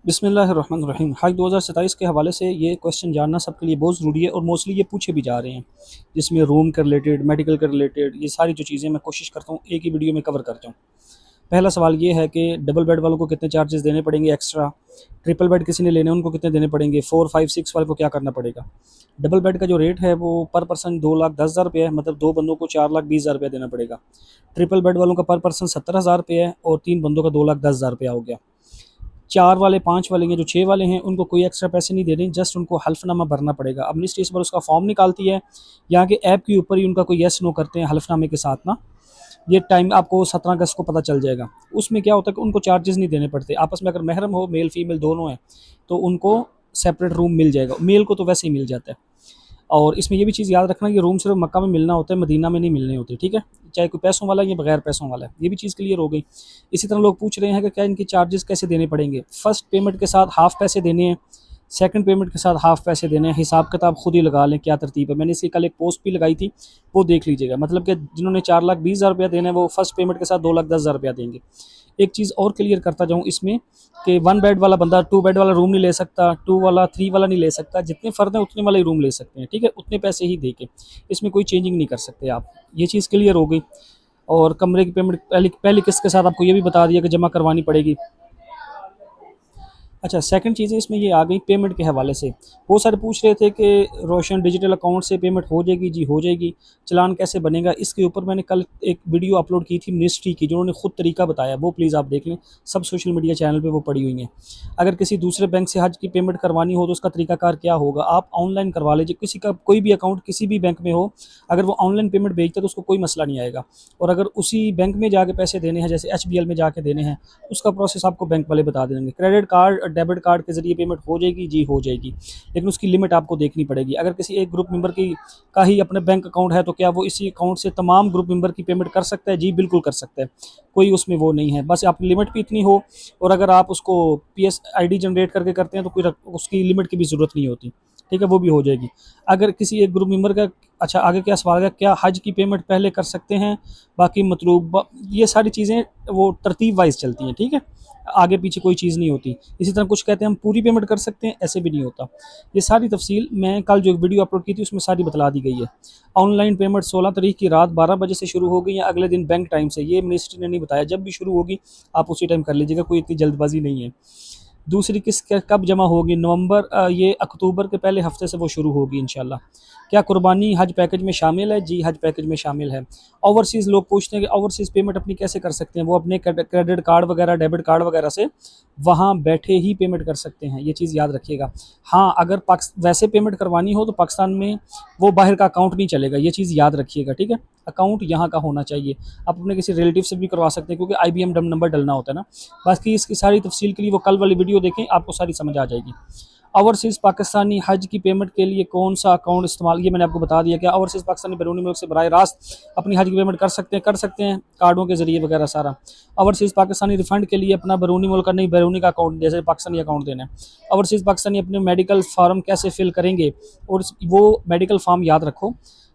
बिस्मिल्लाहिर्रहमानिर्रहीम। हाई 2027 के हवाले से ये क्वेश्चन जानना सबके लिए बहुत ज़रूरी है और मोस्टली ये पूछे भी जा रहे हैं, जिसमें रूम के रिलेटेड, मेडिकल के रिलेटेड, ये सारी जो चीज़ें मैं कोशिश करता हूँ एक ही वीडियो में कवर कर जाऊँ। पहला सवाल ये है कि डबल बेड वालों को कितने चार्जेस देने पड़ेंगे एक्स्ट्रा, ट्रिपल बेड किसी ने लेने उनको कितने देने पड़ेंगे, 4, 5, 6 वाले को क्या करना पड़ेगा। डबल बेड का जो रेट है वो पर पर्सन 2,10,000 रुपये है, मतलब 2 बंदों को 4,20,000 रुपये देना पड़ेगा। ट्रिपल बेड वालों का पर पर्सन 70,000 रुपये है और 3 बंदों का 2,10,000 रुपया हो गया। 4 वाले, 5 वाले हैं, जो 6 वाले हैं उनको कोई एक्स्ट्रा पैसे नहीं देने, जस्ट उनको हल्फनामा भरना पड़ेगा। अब मिनिस्ट्री इस पर उसका फॉर्म निकालती है, यहाँ के ऐप के ऊपर ही उनका कोई येस नो करते हैं हल्फनामे के साथ ना। ये टाइम आपको 17 अगस्त को पता चल जाएगा। उसमें क्या होता है कि उनको चार्जेस नहीं देने पड़ते। आपस में अगर महरम हो, मेल फीमेल दोनों हैं, तो उनको सेपरेट रूम मिल जाएगा। मेल को तो वैसे ही मिल जाता है। और इसमें ये भी चीज़ याद रखना, ये रूम सिर्फ मक्का में मिलना होता है, मदीना में नहीं मिलने होते, ठीक है। चाहे कोई पैसों वाला है या बगैर पैसों वाला है, ये भी चीज़ क्लियर हो गई। इसी तरह लोग पूछ रहे हैं कि क्या इनके चार्जेस कैसे देने पड़ेंगे। फर्स्ट पेमेंट के साथ हाफ पैसे देने हैं, सेकंड पेमेंट के साथ हाफ पैसे देने हैं। हिसाब किताब खुद ही लगा लें क्या तरतीब है। मैंने इसकी कल एक पोस्ट भी लगाई थी, वो देख लीजिएगा। मतलब कि जिन्होंने 4,20,000 रुपया देना है वो फर्स्ट पेमेंट के साथ 2,10,000 रुपया देंगे। एक चीज़ और क्लियर करता जाऊँ इसमें कि 1 बेड वाला बंदा 2 बेड वाला रूम नहीं ले सकता, 2 वाला 3 वाला नहीं ले सकता। जितने फ़र्द हैं उतने वाला ही रूम ले सकते हैं, ठीक है, उतने पैसे ही दे के। इसमें कोई चेंजिंग नहीं कर सकते आप। ये चीज़ क्लियर हो गई। और कमरे की पेमेंट पहली पहली किस्त के साथ आपको ये भी बता दिया कि जमा करवानी पड़ेगी। अच्छा, सेकंड चीज़ें इसमें ये आ गई पेमेंट के हवाले से। बहुत सारे पूछ रहे थे कि रोशन डिजिटल अकाउंट से पेमेंट हो जाएगी? जी हो जाएगी। चलान कैसे बनेगा? इसके ऊपर मैंने कल एक वीडियो अपलोड की थी मिनिस्ट्री की, जिन्होंने खुद तरीका बताया, वो प्लीज़ आप देख लें। सब सोशल मीडिया चैनल पे वो पड़ी हुई हैं। अगर किसी दूसरे बैंक से हज की पेमेंट करवानी हो तो उसका तरीकाकार क्या होगा? आप ऑनलाइन करवा लीजिए। किसी का कोई भी अकाउंट किसी भी बैंक में हो, अगर वो ऑनलाइन पेमेंट भेजता है तो उसको कोई मसला नहीं आएगा। और अगर उसी बैंक में जाके पैसे देने हैं, जैसे एचबीएल में जाके देने हैं, उसका प्रोसेस आपको बैंक वाले बता देंगे। क्रेडिट कार्ड और डेबिट कार्ड के ज़रिए पेमेंट हो जाएगी? जी हो जाएगी, लेकिन उसकी लिमिट आपको देखनी पड़ेगी। अगर किसी एक ग्रुप मेंबर की का ही अपने बैंक अकाउंट है तो क्या वो इसी अकाउंट से तमाम ग्रुप मेंबर की पेमेंट कर सकता है? जी बिल्कुल कर सकता है। कोई उसमें वो नहीं है, बस आपकी लिमिट भी इतनी हो। और अगर आप उसको पीएस आईडी जनरेट करके करते हैं तो कोई उसकी लिमिट की भी ज़रूरत नहीं होती, ठीक है, वो भी हो जाएगी। अगर किसी एक ग्रुप मेंबर का, अच्छा आगे क्या सवाल है, क्या हज की पेमेंट पहले कर सकते हैं बाकी मतलूब, ये सारी चीज़ें वो तरतीब वाइज चलती हैं, ठीक है, आगे पीछे कोई चीज़ नहीं होती। इसी तरह कुछ कहते हैं हम पूरी पेमेंट कर सकते हैं, ऐसे भी नहीं होता। ये सारी तफसील मैं कल जो वीडियो अपलोड की थी उसमें सारी बतला दी गई है। ऑनलाइन पेमेंट 16 तारीख की रात 12 बजे से शुरू होगी या अगले दिन बैंक टाइम से, ये मिनिस्ट्री ने नहीं बताया। जब भी शुरू होगी आप उसी टाइम कर लीजिएगा, कोई इतनी जल्दबाजी नहीं है। दूसरी किस्त कब जमा होगी? नवंबर, ये अक्टूबर के पहले हफ्ते से वो शुरू होगी इंशाल्लाह। क्या कुर्बानी हज पैकेज में शामिल है? जी हज पैकेज में शामिल है। ओवरसीज़ लोग पूछते हैं कि ओवरसीज़ पेमेंट अपनी कैसे कर सकते हैं? वो अपने क्रेडिट कार्ड वगैरह, डेबिट कार्ड वगैरह से वहाँ बैठे ही पेमेंट कर सकते हैं, ये चीज़ याद रखिएगा। हाँ, अगर वैसे पेमेंट करवानी हो तो पाकिस्तान में वो बाहर का अकाउंट नहीं चलेगा, ये चीज़ याद रखिएगा, ठीक है। अकाउंट यहाँ का होना चाहिए। आप अपने किसी रिलेटिव से भी करवा सकते हैं, क्योंकि IBM नंबर डलना होता है ना। बाकी इसकी सारी तफसील के लिए वो कल वाली वीडियो देखें, आपको सारी समझ आ जाएगी। ओवरसीज़ पाकिस्तानी हज की पेमेंट के लिए कौन सा अकाउंट इस्तेमाल, ये मैंने आपको बता दिया। क्या ओवरसीज़ पाकिस्तानी बैरूनी मुल्क से बराह रास्त अपनी हज की पेमेंट कर सकते हैं कार्डों के ज़रिए वगैरह सारा। ओवरसीज़ पाकिस्तानी रिफंड के लिए अपना बैरूनी मुल्क का नहीं, बैरूनी का अकाउंट जैसे पाकिस्तानी अकाउंट देना है। ओवरसीज़ पाकिस्तानी अपने मेडिकल फार्म कैसे फिल करेंगे? और वो मेडिकल फार्म याद रखो,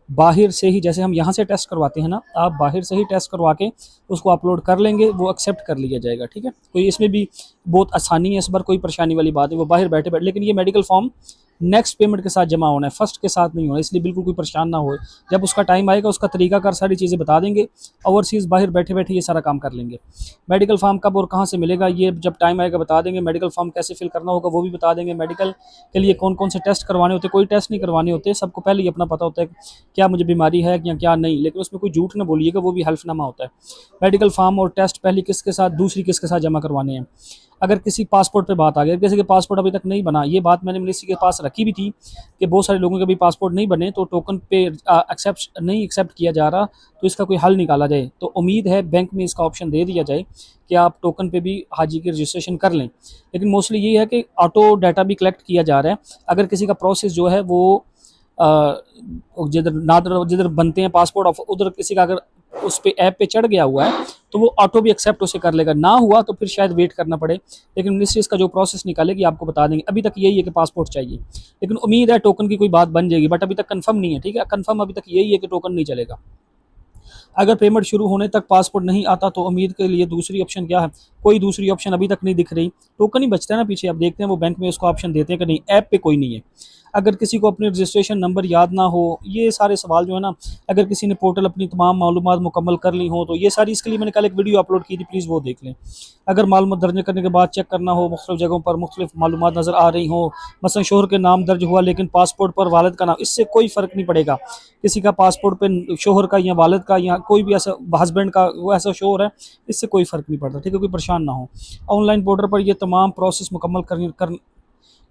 बाहर से ही, जैसे हम यहाँ से टेस्ट करवाते हैं ना, आप बाहर से ही टेस्ट करवा के उसको अपलोड कर लेंगे, वो एक्सेप्ट कर लिया जाएगा, ठीक है। कोई इसमें भी बहुत आसानी है, इस बार कोई परेशानी वाली बात है, वो बाहर बैठे बैठे। लेकिन ये मेडिकल फॉर्म नेक्स्ट पेमेंट के साथ जमा होना है, फर्स्ट के साथ नहीं होना, इसलिए बिल्कुल कोई परेशान ना हो। जब उसका टाइम आएगा उसका तरीकाकार सारी चीज़ें बता देंगे। ओवरसीज़ बाहर बैठे बैठे ये सारा काम कर लेंगे। मेडिकल फॉर्म कब और कहाँ से मिलेगा, ये जब टाइम आएगा बता देंगे। मेडिकल फॉर्म कैसे फिल करना होगा वो भी बता देंगे। मेडिकल के लिए कौन कौन से टेस्ट करवाने होते हैं, कोई टेस्ट नहीं करवाने होते, सबको पहले ही अपना पता होता है क्या मुझे बीमारी है या क्या नहीं। लेकिन उसमें कोई झूठ ना बोलिएगा, वो भी हल्फनामा होता है। मेडिकल फॉर्म और टेस्ट पहली किस्त के साथ, दूसरी किस्त के साथ जमा करवाने हैं। अगर किसी पासपोर्ट पे बात आ गई, किसी के पासपोर्ट अभी तक नहीं बना, ये बात मैंने मिनिस्ट्री के पास रखी भी थी कि बहुत सारे लोगों के भी पासपोर्ट नहीं बने, तो टोकन पे एक्सेप्ट किया जा रहा, तो इसका कोई हल निकाला जाए। तो उम्मीद है बैंक में इसका ऑप्शन दे दिया जाए कि आप टोकन पे भी हाजी की रजिस्ट्रेशन कर लें। लेकिन मोस्टली ये है कि ऑटो डाटा भी कलेक्ट किया जा रहा है। अगर किसी का प्रोसेस जो है वो जिधर बनते हैं पासपोर्ट, उधर किसी का अगर उस पे ऐप पे चढ़ गया हुआ है तो वो ऑटो भी एक्सेप्ट उसे कर लेगा, ना हुआ तो फिर शायद वेट करना पड़े। लेकिन मिनिस्ट्री इसका जो प्रोसेस निकालेगी आपको बता देंगे। अभी तक यही है कि पासपोर्ट चाहिए, लेकिन उम्मीद है टोकन की कोई बात बन जाएगी, बट अभी तक कंफर्म नहीं है, ठीक है। कंफर्म अभी तक यही है कि टोकन नहीं चलेगा। अगर पेमेंट शुरू होने तक पासपोर्ट नहीं आता तो उम्मीद के लिए दूसरी ऑप्शन क्या है? कोई दूसरी ऑप्शन अभी तक नहीं दिख रही। टोकन ही बचता है ना पीछे, अब देखते हैं वो बैंक में उसको ऑप्शन देते हैं कि नहीं। ऐप पे कोई नहीं है। अगर किसी को अपने रजिस्ट्रेशन नंबर याद ना हो, ये सारे सवाल जो है ना, अगर किसी ने पोर्टल अपनी तमाम मालूमात मुकम्मल कर ली हो तो ये सारी, इसके लिए मैंने कल एक वीडियो अपलोड की थी, प्लीज़ वो देख लें। अगर मालूमात दर्ज करने के बाद चेक करना हो, मुख्तलिफ जगहों पर मुख्तलिफ मालूमात नज़र आ रही हो, मसलन शोहर के नाम दर्ज हुआ लेकिन पासपोर्ट पर वालिद का नाम, इससे कोई फ़र्क नहीं पड़ेगा। किसी का पासपोर्ट पे शोहर का या वालिद का या कोई भी ऐसा हस्बैंड का वो ऐसा शोहर है, इससे कोई फ़र्क नहीं पड़ता, ठीक है, कोई परेशान ना हो। ऑनलाइन पोर्टल पर ये तमाम प्रोसेस मुकम्मल कर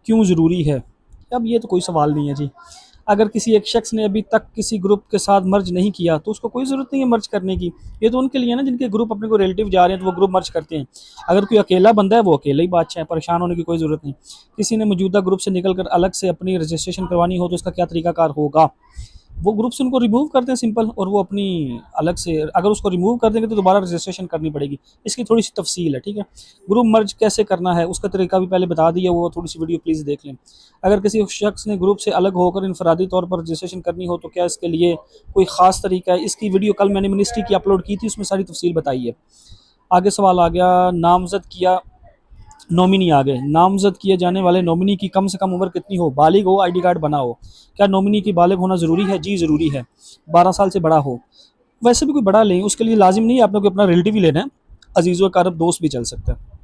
क्यों ज़रूरी है? अब ये तो कोई सवाल नहीं है जी। अगर किसी एक शख्स ने अभी तक किसी ग्रुप के साथ मर्ज नहीं किया तो उसको कोई ज़रूरत नहीं है मर्ज करने की। ये तो उनके लिए है ना जिनके ग्रुप अपने को रिलेटिव जा रहे हैं तो वो ग्रुप मर्ज करते हैं। अगर कोई अकेला बंदा है वो अकेला ही बादशाह है, परेशान होने की कोई ज़रूरत नहीं। किसी ने मौजूदा ग्रुप से निकल कर अलग से अपनी रजिस्ट्रेशन करवानी हो तो उसका क्या तरीकाकार होगा? वो ग्रुप से उनको रिमूव कर दें सिंपल, और वो अपनी अलग से, अगर उसको रिमूव कर देंगे तो दोबारा रजिस्ट्रेशन करनी पड़ेगी। इसकी थोड़ी सी तफसील है, ठीक है। ग्रुप मर्ज कैसे करना है उसका तरीका भी पहले बता दिया, वो थोड़ी सी वीडियो प्लीज़ देख लें। अगर किसी शख्स ने ग्रुप से अलग होकर इनफरादी तौर पर रजिस्ट्रेशन करनी हो तो क्या इसके लिए कोई ख़ास तरीका है? इसकी वीडियो कल मैंने मिनिस्ट्री की अपलोड की थी, उसमें सारी तफसील बताई है। आगे सवाल आ गया, नामजद किया नॉमिनी आ गए। नामजद किए जाने वाले नॉमिनी की कम से कम उम्र कितनी हो? बालिग हो, आईडी कार्ड बना हो। क्या नॉमिनी की बालिग होना ज़रूरी है? जी ज़रूरी है। 12 साल से बड़ा हो। वैसे भी कोई बड़ा लें, उसके लिए लाजिम नहीं है आपने कोई अपना रिलेटिव ही लेना है, अजीज़ व क़रीब दोस्त भी चल सकता है।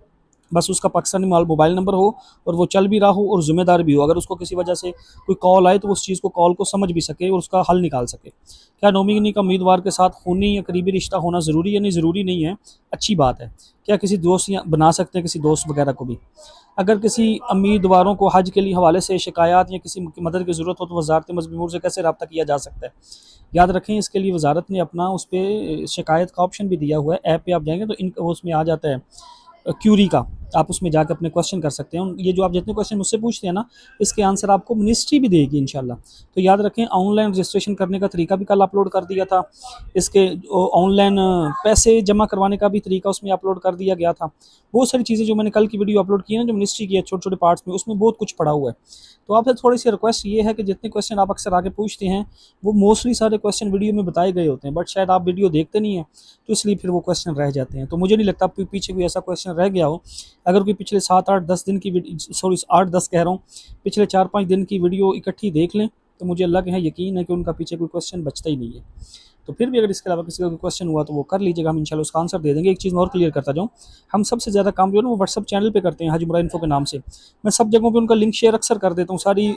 बस उसका पाकिस्तानी मोबाइल नंबर हो और वो चल भी रहा हो और ज़िम्मेदार भी हो। अगर उसको किसी वजह से कोई कॉल आए तो उस चीज़ को, कॉल को समझ भी सके और उसका हल निकाल सके। क्या नॉमिनी का उम्मीदवार के साथ खूनी या करीबी रिश्ता होना ज़रूरी है? नहीं, ज़रूरी नहीं है, अच्छी बात है। क्या किसी दोस्त या बना सकते हैं किसी दोस्त वगैरह को भी? अगर किसी उम्मीदवारों को हज के लिए हवाले से शिकायत या किसी की मदद की ज़रूरत हो तो वज़ारत मज़हब अमूर से कैसे रब्ता किया जा सकता है? याद रखें, इसके लिए वज़ारत ने अपना उस पर शिकायत का ऑप्शन भी दिया हुआ है। ऐप पे आप जाएंगे तो इन उसमें आ जाता है क्यूरी का, आप उसमें जाकर अपने क्वेश्चन कर सकते हैं। ये जो आप जितने क्वेश्चन मुझसे पूछते हैं ना, इसके आंसर आपको मिनिस्ट्री भी देगी इंशाल्लाह। तो याद रखें, ऑनलाइन रजिस्ट्रेशन करने का तरीका भी कल अपलोड कर दिया था। इसके ऑनलाइन पैसे जमा करवाने का भी तरीका उसमें अपलोड कर दिया गया था। बहुत सारी चीज़ें जो मैंने कल की वीडियो अपलोड की है ना, जो मिनिस्ट्री की है, छोटे छोटे पार्ट्स में, उसमें बहुत कुछ पड़ा हुआ है। तो आपसे थोड़ी सी रिक्वेस्ट ये है कि जितने क्वेश्चन आप अक्सर आगे पूछते हैं वो मोस्टली सारे क्वेश्चन वीडियो में बताए गए होते हैं, बट शायद आप वीडियो देखते नहीं हैं तो इसलिए फिर वो क्वेश्चन रह जाते हैं। तो मुझे नहीं लगता पीछे कोई ऐसा क्वेश्चन रह गया हो। अगर कोई पिछले 7-8-10 दिन की, सॉरी 8-10 कह रहा हूँ, पिछले 4-5 दिन की वीडियो इकट्ठी देख लें तो मुझे लग है, यकीन है कि उनका पीछे कोई क्वेश्चन बचता ही नहीं है। तो फिर भी अगर इसके अलावा किसी का कोई क्वेश्चन हुआ तो वो कर लीजिएगा, हम इंशाल्लाह उसका आंसर दे देंगे। एक चीज़ मैं और क्लियर करता जाऊँ, हम सबसे ज़्यादा काम जो है ना वो व्हाट्सअप चैनल पे करते हैं, हाजी मुराद इन्फो के नाम से। मैं सब जगहों पे उनका लिंक शेयर अक्सर कर देता हूँ, सारी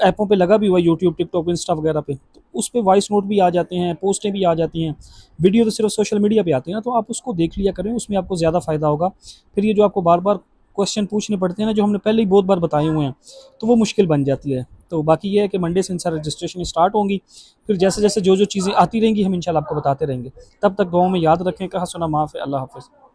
ऐपों पे लगा भी हुआ है, यूट्यूब, टिकटॉक, इंस्टा वगैरह पे। तो उस पे वॉइस नोट भी आ जाते हैं, पोस्टें भी आ जाती हैं। वीडियो तो सिर्फ सोशल मीडिया पे आती है ना, तो आप उसको देख लिया करें, उसमें आपको ज़्यादा फ़ायदा होगा। फिर ये जो आपको बार बार क्वेश्चन पूछने पड़ते हैं ना, जो हमने पहले ही बहुत बार बताए हुए हैं, तो वो मुश्किल बन जाती है। तो बाकी ये है कि मंडे से इंशाल्लाह रजिस्ट्रेशन स्टार्ट होंगी। फिर जैसे जैसे जो जो चीज़ें आती रहेंगी हम इंशाल्लाह आपको बताते रहेंगे। तब तक दुआओं में याद रखें। कहा सुना माफ़ है। अल्लाह हाफ़िज़।